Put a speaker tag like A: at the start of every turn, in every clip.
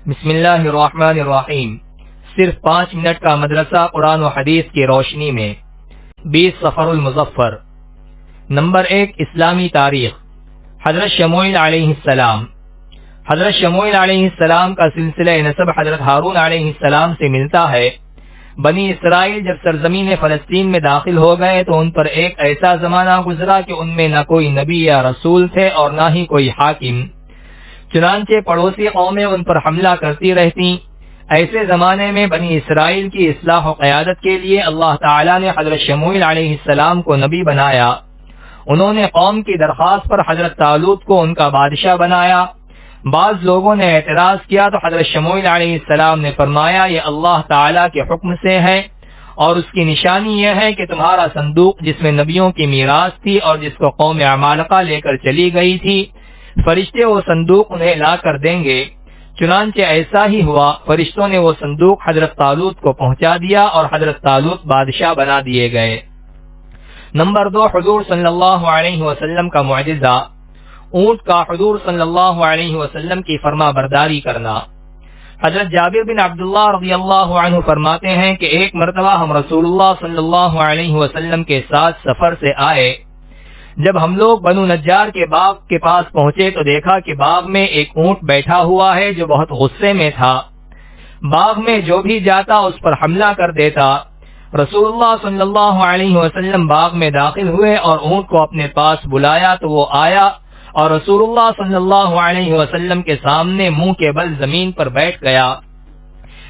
A: بسم اللہ الرحمن الرحیم۔ صرف 5 منٹ کا مدرسہ قرآن و حدیث کی روشنی میں 20 صفر المظفر۔ نمبر 1، اسلامی تاریخ۔ حضرت شموئیل علیہ السلام۔ حضرت شموئیل علیہ السلام کا سلسلہ نسب حضرت ہارون علیہ السلام سے ملتا ہے۔ بنی اسرائیل جب سرزمین فلسطین میں داخل ہو گئے تو ان پر ایک ایسا زمانہ گزرا کہ ان میں نہ کوئی نبی یا رسول تھے اور نہ ہی کوئی حاکم، چنانچہ پڑوسی قومیں ان پر حملہ کرتی رہتی۔ ایسے زمانے میں بنی اسرائیل کی اصلاح و قیادت کے لیے اللہ تعالی نے حضرت شموئیل علیہ السلام کو نبی بنایا۔ انہوں نے قوم کی درخواست پر حضرت طالوت کو ان کا بادشاہ بنایا۔ بعض لوگوں نے اعتراض کیا تو حضرت شموئیل علیہ السلام نے فرمایا، یہ اللہ تعالی کے حکم سے ہے، اور اس کی نشانی یہ ہے کہ تمہارا صندوق جس میں نبیوں کی میراث تھی اور جس کو قوم عمالقہ لے کر چلی گئی تھی، فرشتے وہ صندوق انہیں لا کر دیں گے۔ چنانچہ ایسا ہی ہوا، فرشتوں نے وہ صندوق حضرت طالوت کو پہنچا دیا اور حضرت طالوت بادشاہ بنا دیے گئے۔ نمبر 2، حضور صلی اللہ علیہ وسلم کا معجزہ، اونٹ کا حضور صلی اللہ علیہ وسلم کی فرما برداری کرنا۔ حضرت جابر بن عبداللہ رضی اللہ عنہ فرماتے ہیں کہ ایک مرتبہ ہم رسول اللہ صلی اللہ علیہ وسلم کے ساتھ سفر سے آئے۔ جب ہم لوگ بنو نجار کے باغ کے پاس پہنچے تو دیکھا کہ باغ میں ایک اونٹ بیٹھا ہوا ہے جو بہت غصے میں تھا۔ باغ میں جو بھی جاتا اس پر حملہ کر دیتا۔ رسول اللہ صلی اللہ علیہ وسلم باغ میں داخل ہوئے اور اونٹ کو اپنے پاس بلایا تو وہ آیا اور رسول اللہ صلی اللہ علیہ وسلم کے سامنے منہ کے بل زمین پر بیٹھ گیا۔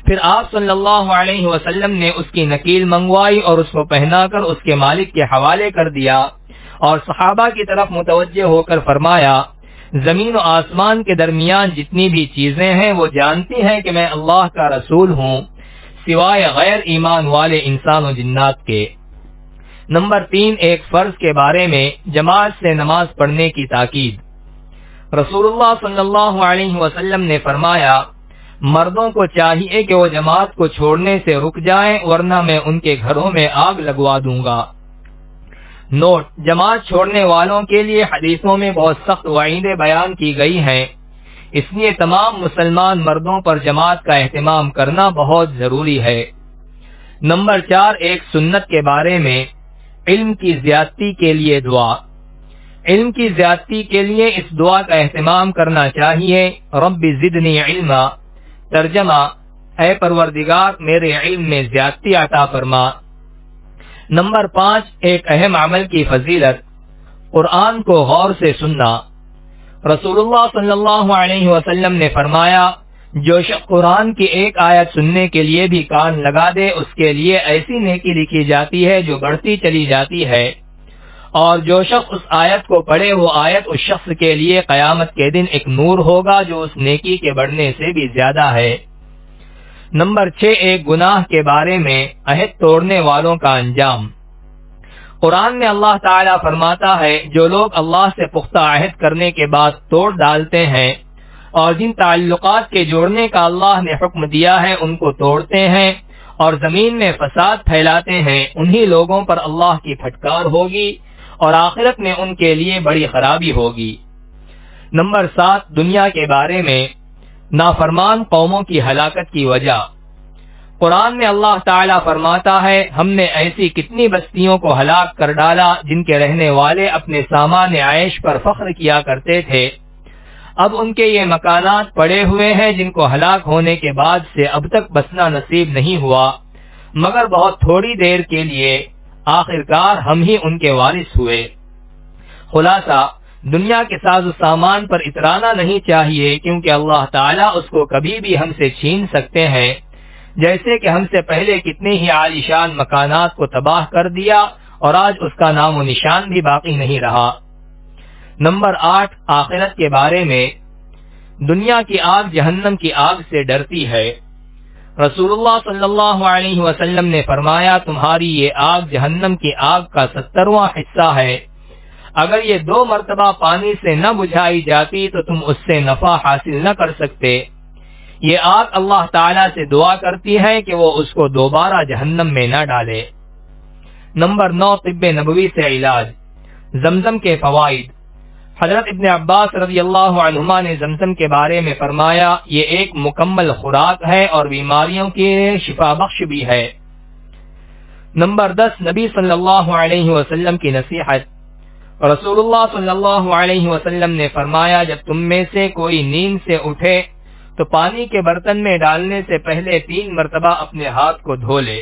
A: پھر آپ صلی اللہ علیہ وسلم نے اس کی نکیل منگوائی اور اس کو پہنا کر اس کے مالک کے حوالے کر دیا، اور صحابہ کی طرف متوجہ ہو کر فرمایا، زمین و آسمان کے درمیان جتنی بھی چیزیں ہیں وہ جانتی ہیں کہ میں اللہ کا رسول ہوں، سوائے غیر ایمان والے انسان و جنات کے۔ نمبر 3، ایک فرض کے بارے میں جماعت سے نماز پڑھنے کی تاکید۔ رسول اللہ صلی اللہ علیہ وسلم نے فرمایا، مردوں کو چاہیے کہ وہ جماعت کو چھوڑنے سے رک جائیں ورنہ میں ان کے گھروں میں آگ لگوا دوں گا۔ نوٹ: جماعت چھوڑنے والوں کے لیے حدیثوں میں بہت سخت وعیدیں بیان کی گئی ہیں، اس لیے تمام مسلمان مردوں پر جماعت کا اہتمام کرنا بہت ضروری ہے۔ نمبر 4، ایک سنت کے بارے میں علم کی زیادتی کے لیے دعا۔ علم کی زیادتی کے لیے اس دعا کا اہتمام کرنا چاہیے، رب زدنی علما، ترجمہ، اے پروردگار میرے علم میں زیادتی عطا فرما۔ نمبر 5، ایک اہم عمل کی فضیلت، قرآن کو غور سے سننا۔ رسول اللہ صلی اللہ علیہ وسلم نے فرمایا، جو شخص قرآن کی ایک آیت سننے کے لیے بھی کان لگا دے اس کے لیے ایسی نیکی لکھی جاتی ہے جو بڑھتی چلی جاتی ہے، اور جو شخص اس آیت کو پڑھے وہ آیت اس شخص کے لیے قیامت کے دن ایک نور ہوگا جو اس نیکی کے بڑھنے سے بھی زیادہ ہے۔ نمبر 6، ایک گناہ کے بارے میں عہد توڑنے والوں کا انجام۔ قرآن میں اللہ تعالیٰ فرماتا ہے، جو لوگ اللہ سے پختہ عہد کرنے کے بعد توڑ ڈالتے ہیں اور جن تعلقات کے جوڑنے کا اللہ نے حکم دیا ہے ان کو توڑتے ہیں اور زمین میں فساد پھیلاتے ہیں، انہی لوگوں پر اللہ کی پھٹکار ہوگی اور آخرت میں ان کے لیے بڑی خرابی ہوگی۔ نمبر 7، دنیا کے بارے میں نافرمان قوموں کی ہلاکت کی وجہ۔ قرآن میں اللہ تعالیٰ فرماتا ہے، ہم نے ایسی کتنی بستیوں کو ہلاک کر ڈالا جن کے رہنے والے اپنے سامان عیش پر فخر کیا کرتے تھے، اب ان کے یہ مکانات پڑے ہوئے ہیں جن کو ہلاک ہونے کے بعد سے اب تک بسنا نصیب نہیں ہوا مگر بہت تھوڑی دیر کے لیے، آخرکار ہم ہی ان کے وارث ہوئے۔ خلاصہ، دنیا کے ساز و سامان پر اترانا نہیں چاہیے کیونکہ اللہ تعالیٰ اس کو کبھی بھی ہم سے چھین سکتے ہیں، جیسے کہ ہم سے پہلے کتنے ہی عالی شان مکانات کو تباہ کر دیا اور آج اس کا نام و نشان بھی باقی نہیں رہا۔ نمبر 8، آخرت کے بارے میں دنیا کی آگ جہنم کی آگ سے ڈرتی ہے۔ رسول اللہ صلی اللہ علیہ وسلم نے فرمایا، تمہاری یہ آگ جہنم کی آگ کا 70واں حصہ ہے، اگر یہ 2 مرتبہ پانی سے نہ بجھائی جاتی تو تم اس سے نفع حاصل نہ کر سکتے۔ یہ آگ اللہ تعالیٰ سے دعا کرتی ہے کہ وہ اس کو دوبارہ جہنم میں نہ ڈالے۔ نمبر 9، طب نبوی سے علاج۔ زمزم کے فوائد۔ حضرت ابن عباس رضی اللہ عنہما نے زمزم کے بارے میں فرمایا یہ ایک مکمل خوراک ہے اور بیماریوں کے شفا بخش بھی ہے۔ نمبر 10 نبی صلی اللہ علیہ وسلم کی نصیحت۔ رسول اللہ صلی اللہ علیہ وسلم نے فرمایا جب تم میں سے کوئی نیند سے اٹھے تو پانی کے برتن میں ڈالنے سے پہلے 3 مرتبہ اپنے ہاتھ کو دھو لے۔